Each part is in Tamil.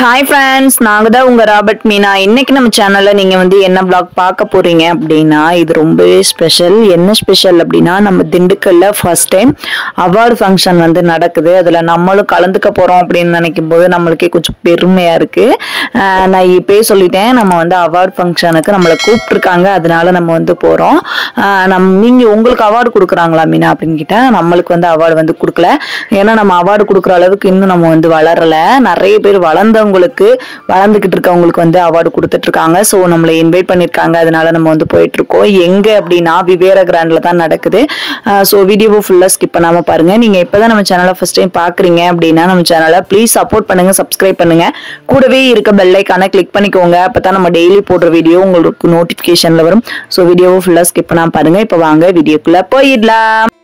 ஹாய் ஃப்ரெண்ட்ஸ், நாங்கள் தான் உங்கள் ராபர்ட் மீனா. இன்னைக்கு நம்ம சேனலில் நீங்கள் வந்து என்ன ப்ளாக் பார்க்க போகிறீங்க அப்படின்னா, இது ரொம்பவே ஸ்பெஷல். என்ன ஸ்பெஷல் அப்படின்னா, நம்ம திண்டுக்கல்ல ஃபர்ஸ்ட் டைம் அவார்டு ஃபங்க்ஷன் வந்து நடக்குது. அதில் நம்மளும் கலந்துக்க போகிறோம் அப்படின்னு நினைக்கும் போது நம்மளுக்கே கொஞ்சம் பெருமையாக இருக்குது. நான் இப்போயே சொல்லிட்டேன், நம்ம வந்து அவார்டு ஃபங்க்ஷனுக்கு நம்மளை கூப்பிட்ருக்காங்க, அதனால நம்ம வந்து போகிறோம். நீங்கள் உங்களுக்கு அவார்டு கொடுக்குறாங்களா மீனா அப்படின்னு கேட்டால், நம்மளுக்கு வந்து அவார்டு வந்து கொடுக்கல. ஏன்னா நம்ம அவார்டு கொடுக்குற அளவுக்கு இன்னும் நம்ம வந்து வளரலை. நிறைய பேர் வளர்ந்துகிட்டு இருக்கவங்களுக்கு வந்து அவார்டு கொடுத்துட்டு இருக்காங்க. ஸோ நம்மளை இன்வைட் பண்ணியிருக்காங்க, அதனால நம்ம வந்து போயிட்டு இருக்கோம். எங்க அப்படின்னா விவேர கிராண்ட்ல தான் நடக்குது. ஸோ வீடியோவை ஃபுல்லாக ஸ்கிப் பண்ணாம பாருங்க. நீங்க இப்பதான் நம்ம சேனலை ஃபர்ஸ்ட் டைம் பாக்குறீங்க அப்படின்னா நம்ம சேனலை ப்ளீஸ் சப்போர்ட் பண்ணுங்க, சப்ஸ்கிரைப் பண்ணுங்க, கூடவே இருக்க பெல் ஐக்கானை கிளிக் பண்ணிக்கோங்க. அப்பதான் நம்ம டெய்லி போடுற வீடியோ உங்களுக்கு நோட்டிபிகேஷன்ல வரும். ஸோ வீடியோவை ஃபுல்லா ஸ்கிப் பண்ணாம பாருங்க. இப்போ வாங்க வீடியோக்குள்ள போயிடலாம்.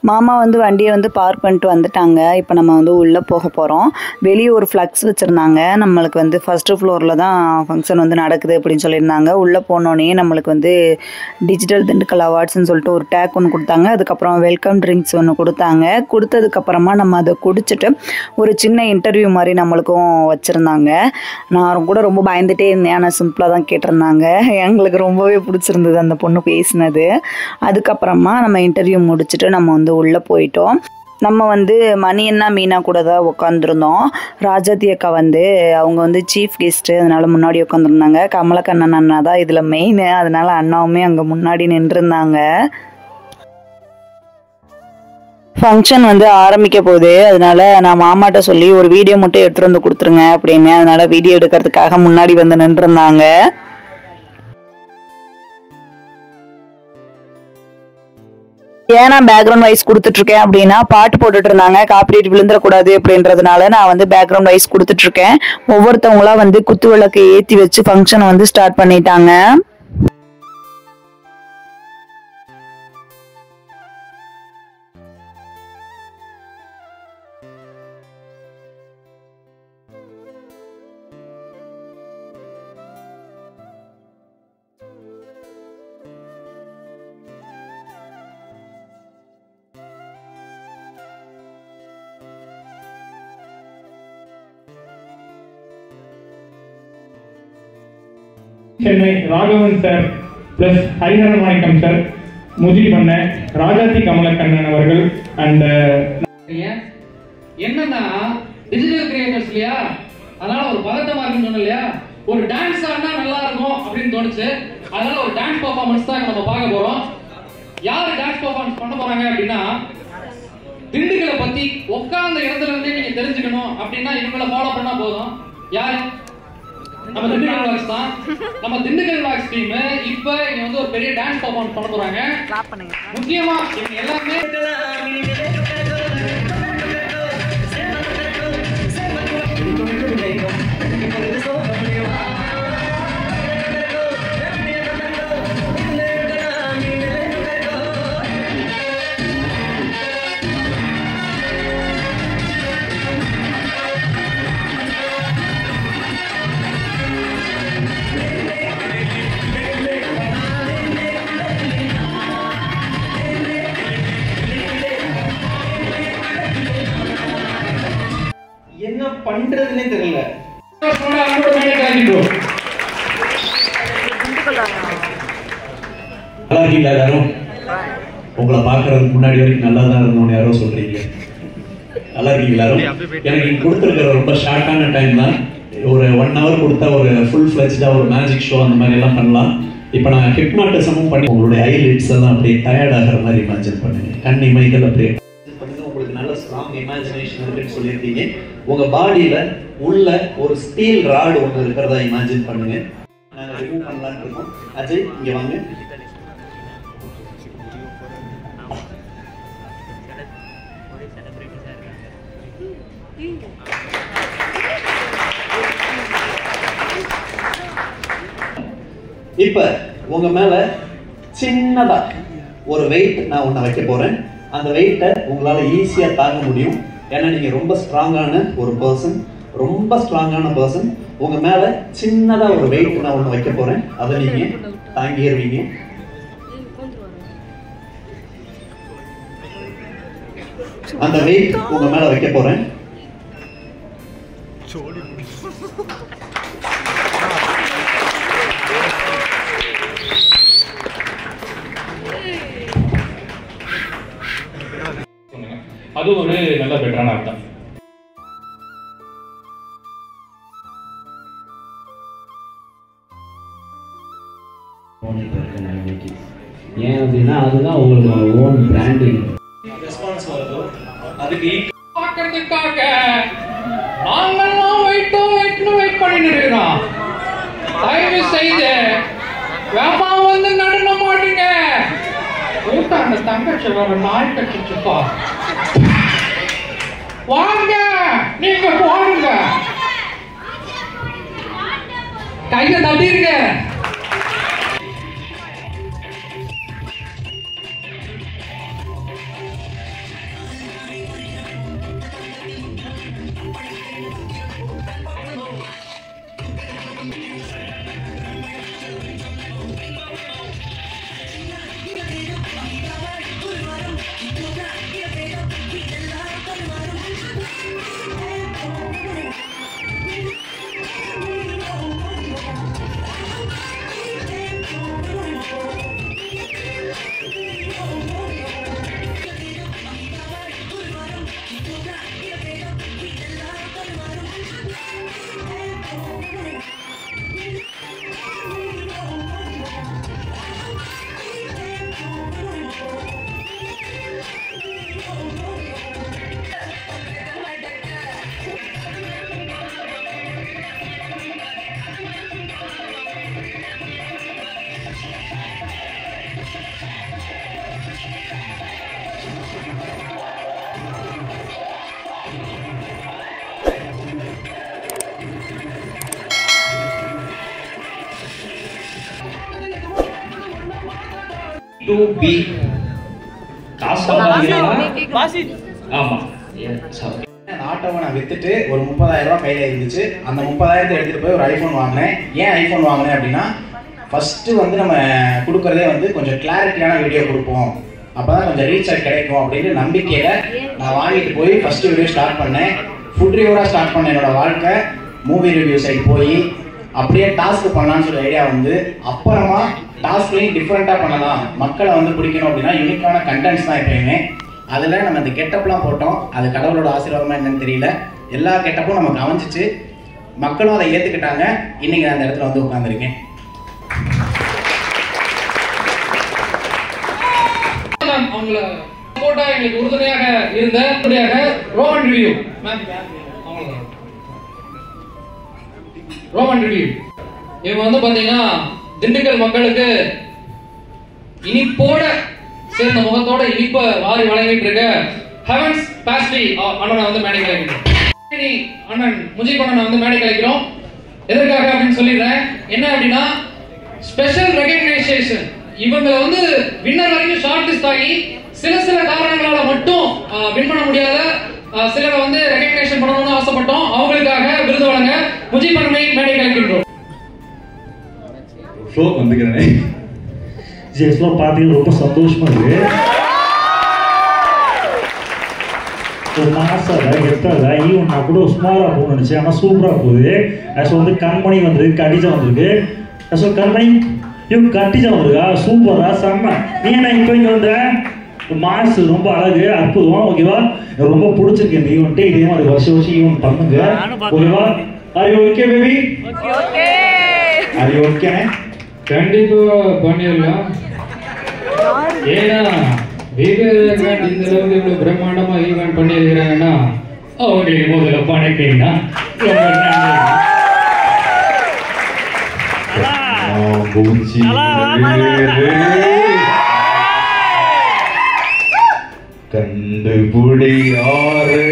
மாமா வந்து வண்டியை வந்து பார்க் பண்ணிட்டு வந்துட்டாங்க. இப்போ நம்ம வந்து உள்ளே போக போகிறோம். வெளியே ஒரு ஃப்ளக்ஸ் வச்சுருந்தாங்க. நம்மளுக்கு வந்து ஃபஸ்ட்டு ஃப்ளோரில் தான் ஃபங்க்ஷன் வந்து நடக்குது அப்படின்னு சொல்லியிருந்தாங்க. உள்ளே போனோடனே நம்மளுக்கு வந்து டிஜிட்டல் திண்டுக்கல் அவார்ட்ஸ்ன்னு சொல்லிட்டு ஒரு டேக் ஒன்று கொடுத்தாங்க. அதுக்கப்புறம் வெல்கம் ட்ரிங்க்ஸ் ஒன்று கொடுத்தாங்க. கொடுத்ததுக்கப்புறமா நம்ம அதை குடிச்சிட்டு ஒரு சின்ன இன்டர்வியூ மாதிரி நம்மளுக்கும் வச்சுருந்தாங்க. நான் கூட ரொம்ப பயந்துகிட்டே இருந்தேன், ஆனால் சிம்பிளாக தான் கேட்டிருந்தாங்க. எங்களுக்கு ரொம்பவே பிடிச்சிருந்தது அந்த பொண்ணு பேசினது. அதுக்கப்புறமா நம்ம இன்டர்வியூ முடிச்சுட்டு நம்ம வந்து உள்ளே போயிட்டோம். நம்ம வந்து மணி அண்ணா மீனா கூட தான் உட்காந்துருந்தோம். ராஜாத்தி அக்கா வந்து அவங்க வந்து சீஃப் கெஸ்ட்டு, அதனால முன்னாடி உட்காந்துருந்தாங்க. கமலக்கண்ணன் அண்ணா தான் இதில் மெயின், அதனால அண்ணாவுமே அங்கே முன்னாடி நின்றுருந்தாங்க. ஃபங்க்ஷன் வந்து ஆரம்பிக்க போகுது, அதனால நான் மாமாட்ட சொல்லி ஒரு வீடியோ மட்டும் எடுத்துகிட்டு வந்து கொடுத்துருங்க அப்படின்னு, அதனால வீடியோ எடுக்கிறதுக்காக முன்னாடி வந்து நின்றுருந்தாங்க. ஏன்னா பேக்ரவுண்ட் வாய்ஸ் கொடுத்துட்டு இருக்கேன் அப்படின்னா பாட்டு போட்டுட்டு இருந்தாங்க, காப்பிரைட் விழுந்துடக்கூடாது அப்படின்றதுனால நான் வந்து பேக்ரவுண்ட் வாய்ஸ் கொடுத்துட்டு இருக்கேன். ஒவ்வொருத்தவங்களா வந்து குத்து விளக்கு ஏற்றி வச்சு ஃபங்க்ஷனை வந்து ஸ்டார்ட் பண்ணிட்டாங்க. Chennai Raghavan sir plus Hariharan Nayakkam sir, Muji பண்ண ராஜாத்தி கமலக்கண்ணன் அவர்கள் அண்ட் என்னன்னா டிஜிட்டல் கிரியேட்டர்ஸ் இல்லையா, அதனால ஒரு பதட்டமா இருக்குன்னு சொன்ன இல்லையா, ஒரு டான்ஸ் ஆடினா நல்லா இருக்கும் அப்படின்னு தோணுச்சு. அதனால ஒரு டான்ஸ் பெர்ஃபார்மன்ஸ் தான் நம்ம பார்க்க போறோம். யாரு டான்ஸ் பெர்ஃபார்மன்ஸ் பண்ண போறாங்க அப்படின்னா, திண்டுக்கலை பத்தி உட்கார்ந்த இடத்துல இருந்தே நீங்க தெரிஞ்சுக்கணும் அப்படின்னா இவங்களை ஃபாலோ பண்ணா போதும். யாரு? நம்ம திண்டுக்கல் விளாக்ஸ் தான். நம்ம திண்டுக்கல் விளாக்ஸ் டீம் இப்ப இங்க வந்து ஒரு பெரிய டான்ஸ் பெர்ஃபார்மன்ஸ் பண்ண போறாங்க. முக்கியமா இவங்க எல்லாமே என்ன பண்றதுன்னே தெரியல. நல்லா இருக்கீங்களா எல்லாரும்? உங்களை பாக்குறதுக்கு முன்னாடி வரைக்கும் நல்லா தான் இருந்தோம்னு யாரோ சொல்றீங்க. நல்லா இருக்கீங்களா எல்லாரும்? எனக்கு கொடுத்துருக்கிற ரொம்ப ஷார்ட்டான டைம் தான். ஒரு 1 hour கொடுத்தா ஒரு ஃபுல் ஃபிளெஜ்டா ஒரு மேஜிக் ஷோ அந்த மாதிரி எல்லாம் பண்ணலாம். இப்போ நான் ஹிப்னாட்டிசமும் பண்ணி உங்களுடைய ஐலிட்ஸ் எல்லாம் அப்படியே டயர்ட் ஆகிற மாதிரி இமேஜின் பண்ணுங்க. கண் இமைகள் அப்படியே உங்களுக்கு நல்ல ஸ்ட்ராங் இமேஜினேஷன் இருக்குன்னு சொல்லியிருக்கீங்க. உங்க பாடியில உள்ள ஒரு ஸ்டீல் ராட் ஒன்று இருக்கிறதா இமேஜின் பண்ணுங்க. நாங்க ரிமூவ் பண்ணலாம்னு இருக்கோம். அஜய் இங்க வாங்க. இப்ப உங்க மேல சின்னதா ஒரு வெயிட் நான் ஒண்ணு வைக்க போறேன். அந்த வெயிட்டை உங்களால ஈஸியா தாங்க முடியும். ஏன்னா நீங்க ரொம்ப ஸ்ட்ராங்கான ஒரு பர்சன். ரொம்ப ஸ்ட்ராங்கான பர்சன். உங்க மேல சின்னதா ஒரு வெயிட் நான் ஒண்ணு வைக்க போறேன். அதை நீங்க தாங்கிடுவீங்க. அந்த வெயிட் உங்க மேல வைக்க போறேன். அது ஒரு நல்ல பெட்டரான அர்த்தம். ஏன் அப்படின்னா அதுதான் உங்களோட ஓன் பிராண்டிங். ரெஸ்பான்ஸ் வருது. அதுக்கு பார்க்கறதுக்காக நாங்கெல்லாம் வெயிட் பண்ணிட்டு இருக்கிறோம். தயவு செய்து வேமா வந்து நடன மாட்டீங்க. கூட்டாண்ட தங்கச்சி வர நாய் கட்சிச்சுப்பா. வாங்க நீங்க போடுங்க, கையில தட்டிருங்க. to be காசு ஆமா ஆட்டோவை நான் வித்துட்டு ஒரு 30,000 ரூபாய் கையில இருந்துச்சு. அந்த 30,000 எடுத்துட்டு போய் ஒரு ஐபோன் வாங்கினேன். ஏன் ஐபோன் வாங்கினேன் அப்படின்னா, ஃபர்ஸ்ட் வந்து நம்ம கொடுக்கறதே வந்து கொஞ்சம் கிளாரிட்டியான வீடியோ கொடுப்போம், அப்பதான் கொஞ்சம் ரீச் கிடைக்கும் அப்படின்னு நம்பிக்கையில நான் வாங்கிட்டு போய் ஃபர்ஸ்ட் வீடியோ ஸ்டார்ட் பண்ணேன். ஃபுட் ரிவ்யூவா ஸ்டார்ட் பண்ண என்னோட வாழ்க்கை மூவி ரிவ்யூ சைடு போய் அப்படியே டாஸ்க் பண்ணலாம்னு சொல்லி ஐடியா வந்து, அப்புறமா டாஸ்க்லையும் டிஃப்ரெண்ட்டாக பண்ணலாம், மக்களை வந்து பிடிக்கணும் அப்படின்னா யூனிக்கான கண்டென்ட்ஸ் தான் எப்பயுமே. அதில் நம்ம இந்த கெட்டப்லாம் போட்டோம். அது கடவுளோட ஆசீர்வாதமா என்னன்னு தெரியல, எல்லா கெட்டப்பும் நமக்கு அமைஞ்சிச்சு, மக்களும் அதை ஏற்றுக்கிட்டாங்க. இன்னைக்கு நான் அந்த இடத்துல வந்து உட்காந்துருக்கேன். அவங்கள போட்டா எங்களுக்கு உறுதுணையாக இருந்த ரோமன் ரிவ்யூ ரோமன் ரிவ்யூ இவங்க வந்து பாத்தீங்கன்னா திண்டுக்கல் மக்களுக்கு இனிப்போட சேர்ந்த முகத்தோட இனிப்ப வாரி வழங்கிட்டு இருக்க ஹெவன்ஸ் பாஸ்ட்ரி அண்ணனை வந்து மேடை கலைக்கிறோம். அண்ணன் முஜீப் அண்ணனை வந்து மேடை கலைக்கிறோம். எதற்காக அப்படின்னு சொல்லிடுறேன். என்ன அப்படின்னா ஸ்பெஷல் ரெகக்னைசேஷன். இவங்க வந்து வின்னர் வரைக்கும் ஷார்ட் லிஸ்ட் ஆகி சில காரணங்களால மட்டும் வின் பண்ண முடியாத சிலரை வந்து ரெகக்னைசேஷன் பண்ணணும்னு ஆசைப்பட்டோம். அவங்களுக்காக விருது வழங்க முஜீப் அண்ணனை மேடை கலைக்கின்றோம். ஷோக்கு வந்துக்கிறேன். ஜெஸ்லாம் பார்த்தீங்கன்னா ரொம்ப சந்தோஷமா இருக்கு. ஒரு மாசால எத்தல ஈவன் நான் கூட ஸ்மாலா போகணும்னு நினைச்சேன், ஆனால் சூப்பரா போகுது. ஆஸ் வந்து கண்மணி வந்திருக்கு, கடிஜா வந்திருக்கு. ஆஸ் கண்மணி இவங்க கட்டிஜா வந்திருக்கா, சூப்பரா செம்ம. நீ என்ன இப்போ இங்கே வந்த மாஸ் ரொம்ப அழகு, அற்புதம். ஓகேவா, எனக்கு ரொம்ப பிடிச்சிருக்கு இந்த ஈவெண்ட்டு. இதே மாதிரி வருஷம் ஈவெண்ட் பண்ணுங்க. ஓகேவா, are you okay baby? Are you okay? கண்டிப்பா பண்ணிடலாம். ஏன்னா விவேகானந்த் இந்த அளவுக்கு இவ்வளவு பிரம்மாண்டமா ஈவென்ட் பண்ணியிருக்கிறாங்கன்னா அவங்களுக்கு முதல்ல பணக்கீங்கன்னா கண்டுபிடி யாரு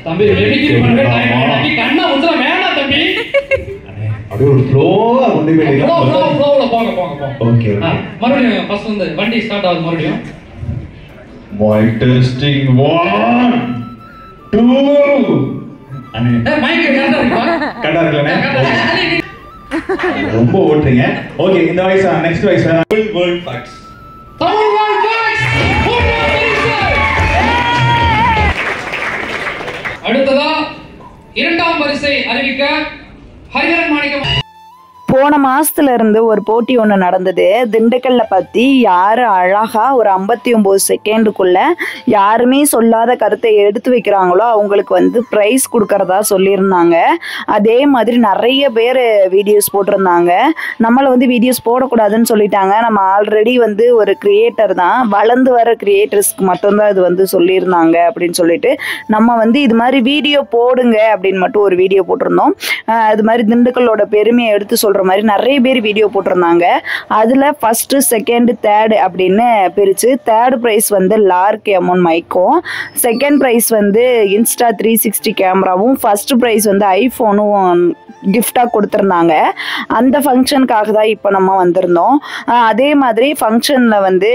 தம்பி கண்ணா முத்திர வேணாம் தம்பி. அப்படியே ஒரு ஃப்ளோவா கொண்டு ஃப்ளோல போங்க. ஓகே மறுபடியும் ஃபர்ஸ்ட் வந்து வண்டி ஸ்டார்ட் ஆகுது. மறுபடியும் மைக் டெஸ்டிங் 1 2 அண்ணே மைக் கரெக்ட்டா இருக்கா? கரெக்ட்டா இருக்கலனே. ரொம்ப ஓட்டுறீங்க. ஓகே, இந்த voice next voice world facts. Tamil world facts. அடுத்ததா இரண்டாம் பரிசை அறிவிக்க ஹரிஹரன் மாணிக்கம். போன மாசத்துல இருந்து ஒரு போட்டி ஒன்று நடந்தது திண்டுக்கல்ல பத்தி. யாரு அழகா ஒரு 59 செகண்டுக்குள்ள யாருமே சொல்லாத கருத்தை எடுத்து வைக்கிறாங்களோ அவங்களுக்கு வந்து ப்ரைஸ் கொடுக்கறதா சொல்லியிருந்தாங்க. அதே மாதிரி நிறைய பேர் வீடியோஸ் போட்டிருந்தாங்க. நம்மளை வந்து வீடியோஸ் போடக்கூடாதுன்னு சொல்லிட்டாங்க. நம்ம ஆல்ரெடி வந்து ஒரு கிரியேட்டர் தான், வளர்ந்து வர கிரியேட்டர்ஸ்க்கு மட்டும்தான் இது வந்து சொல்லியிருந்தாங்க அப்படின்னு சொல்லிட்டு நம்ம வந்து இது மாதிரி வீடியோ போடுங்க அப்படின்னு மட்டும் ஒரு வீடியோ போட்டிருந்தோம். அது மாதிரி திண்டுக்கல்லோட பெருமையை எடுத்து சொல்ற மாதிரி நிறைய பேர் வீடியோ போட்டிருந்தாங்க. அதுல ஃபர்ஸ்ட், செகண்ட், தேர்ட் அப்படின்னு பிரிச்சு தேர்ட் பிரைஸ் வந்து லார்க் எமோன் மைக்கும், செகண்ட் பிரைஸ் வந்து இன்ஸ்டா 360 கேமராவும், ஃபர்ஸ்ட் பிரைஸ் வந்து ஐஃபோனும் கிஃப்டா கொடுத்துருந்தாங்க. அந்த ஃபங்க்ஷனுக்காக தான் இப்போ நம்ம வந்திருந்தோம். அதே மாதிரி ஃபங்க்ஷனில் வந்து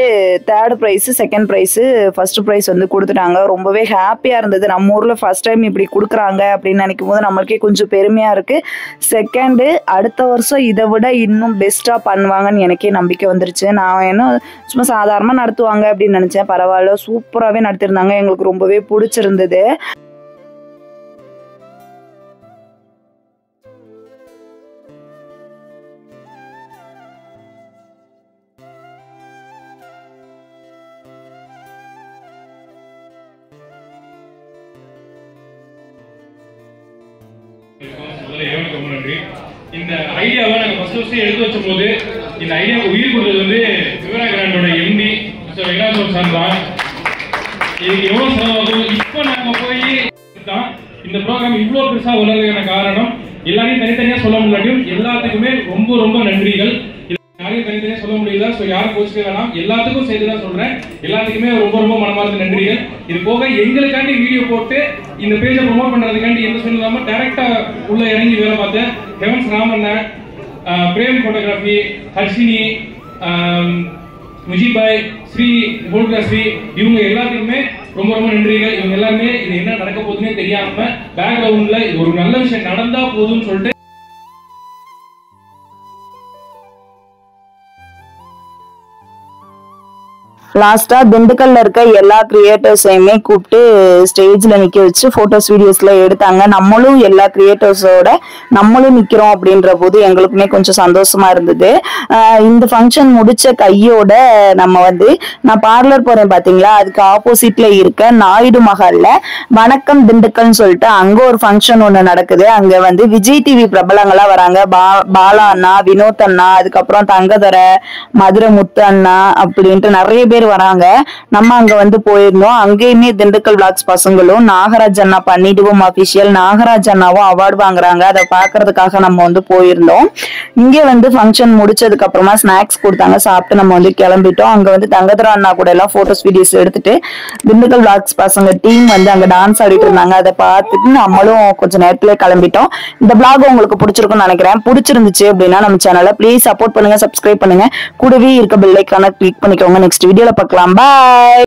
third prize, second prize, first prize வந்து கொடுத்துட்டாங்க. ரொம்பவே ஹாப்பியாக இருந்தது. நம்ம ஊரில் ஃபர்ஸ்ட் டைம் இப்படி கொடுக்குறாங்க அப்படின்னு நினைக்கும் போது நம்மளுக்கே கொஞ்சம் பெருமையாக இருக்குது. செகண்டு, அடுத்த வருஷம் இதை விட இன்னும் பெஸ்ட்டாக பண்ணுவாங்கன்னு எனக்கே நம்பிக்கை வந்துருச்சு. நான் என்ன சும்மா சாதாரணமாக நடத்துவாங்க அப்படின்னு நினச்சேன். பரவாயில்ல, சூப்பராகவே நடத்திருந்தாங்க. எங்களுக்கு ரொம்பவே பிடிச்சிருந்தது. ரொம்ப நன்றி. இந்த ஐடியாவை நாங்கள் ஃபர்ஸ்ட் எடுத்து வச்ச போது இந்த ஐடியாவுக்கு உயிர் கொடுத்தது வந்து விவரா கிராண்டோட எம்டி மிஸ்டர் வெங்கடாசலம் சார் தான். இதுக்கு எவ்வளோ செலவாகும் இப்போ நாங்கள் போய் தான் இந்த ப்ரோக்ராம் இவ்வளோ பெருசாக வளர்றதுக்கான காரணம் எல்லாரையும் தனித்தனியாக சொல்ல முடியாட்டியும் எல்லாத்துக்குமே ரொம்ப ரொம்ப நன்றிகள். யாரையும் தனித்தனியாக சொல்ல முடியல, ஸோ யாரும் கோச்சிக்க வேணாம், எல்லாத்துக்கும் சேர்த்து தான் சொல்றேன். எல்லாத்துக்குமே ரொம்ப ரொம்ப மனமார்ந்த நன்றிகள். இது போக எங்களுக்காண்டி வீடியோ போட்டு இந்த பேஜை ப்ரொமோட் பண்றதுக்காண்டி எந்த சொல்லாம டைரக்டா உள்ள இறங்கி வேலை பார்த்தேன் ஹெவன்ஸ் ராமண்ண, பிரேம் போட்டோகிராஃபி, ஹர்ஷினி, முஜிபாய், ஸ்ரீ ஸ்ரீ, இவங்க எல்லாத்துக்குமே ரொம்ப ரொம்ப நன்றிகள். இவங்க எல்லாருமே இது என்ன நடக்க போகுதுன்னே தெரியாம பேக்ரவுண்ட்ல ஒரு நல்ல விஷயம் நடந்தா போதும்னு சொல்லிட்டு லாஸ்டா திண்டுக்கல்ல இருக்க எல்லா கிரியேட்டர்ஸையுமே கூப்பிட்டு ஸ்டேஜ்ல நிக்க வச்சு போட்டோஸ் வீடியோஸ்ல எடுத்தாங்க. நம்மளும் எல்லா கிரியேட்டர்ஸோட நம்மளும் நிக்கிறோம் அப்படின்ற போது எங்களுக்குமே கொஞ்சம் சந்தோஷமா இருந்தது. இந்த ஃபங்க்ஷன் முடிச்ச கையோட நம்ம வந்து நான் பார்லர் போறேன் பாத்தீங்களா, அதுக்கு ஆப்போசிட்ல இருக்க நாயுடு மஹால்ல வணக்கம் திண்டுக்கல்னு சொல்லிட்டு அங்க ஒரு ஃபங்க்ஷன் ஒண்ணு நடக்குது. அங்க வந்து விஜய் டிவி பிரபலங்களா வராங்க. பாலா அண்ணா, வினோத் அண்ணா, அதுக்கப்புறம் தங்கதர, மதுரை முத்து அண்ணா அப்படின்ட்டு நிறைய பேர் வராங்க. நம்ம அங்க வந்து போயிருந்தோம். அங்கேயுமே திண்டுக்கல் விளாக்ஸ் பசங்களும் நாகராஜ் அண்ணா பண்ணிடுவோம் அபிஷியல், நாகராஜ் அண்ணாவும் அவார்டு வாங்குறாங்க. அதை பாக்குறதுக்காக நம்ம வந்து போயிருந்தோம். இங்க வந்து ஃபங்க்ஷன் முடிச்சதுக்கு அப்புறமா ஸ்நாக்ஸ் கொடுத்தாங்க, சாப்பிட்டு நம்ம வந்து கிளம்பிட்டோம். அங்க வந்து தங்கதரா அண்ணா கூட எல்லாம் போட்டோஸ் வீடியோஸ் எடுத்துட்டு திண்டுக்கல் விளாக்ஸ் பசங்க டீம் வந்து அங்க டான்ஸ் ஆடிட்டு இருந்தாங்க. அதை பார்த்துட்டு நம்மளும் கொஞ்ச நேரத்துல கிளம்பிட்டோம். இந்த பிளாக் உங்களுக்கு பிடிச்சிருக்கும்னு நினைக்கிறேன். பிடிச்சிருந்துச்சு அப்படின்னா நம்ம சேனலை ப்ளீஸ் சப்போர்ட் பண்ணுங்க, சப்ஸ்கிரைப் பண்ணுங்க, கூடவே இருக்க பெல் ஐகானை கிளிக் பண்ணிக்கோங்க. நெக்ஸ்ட் வீடியோல பார்க்கலாம். பாய்.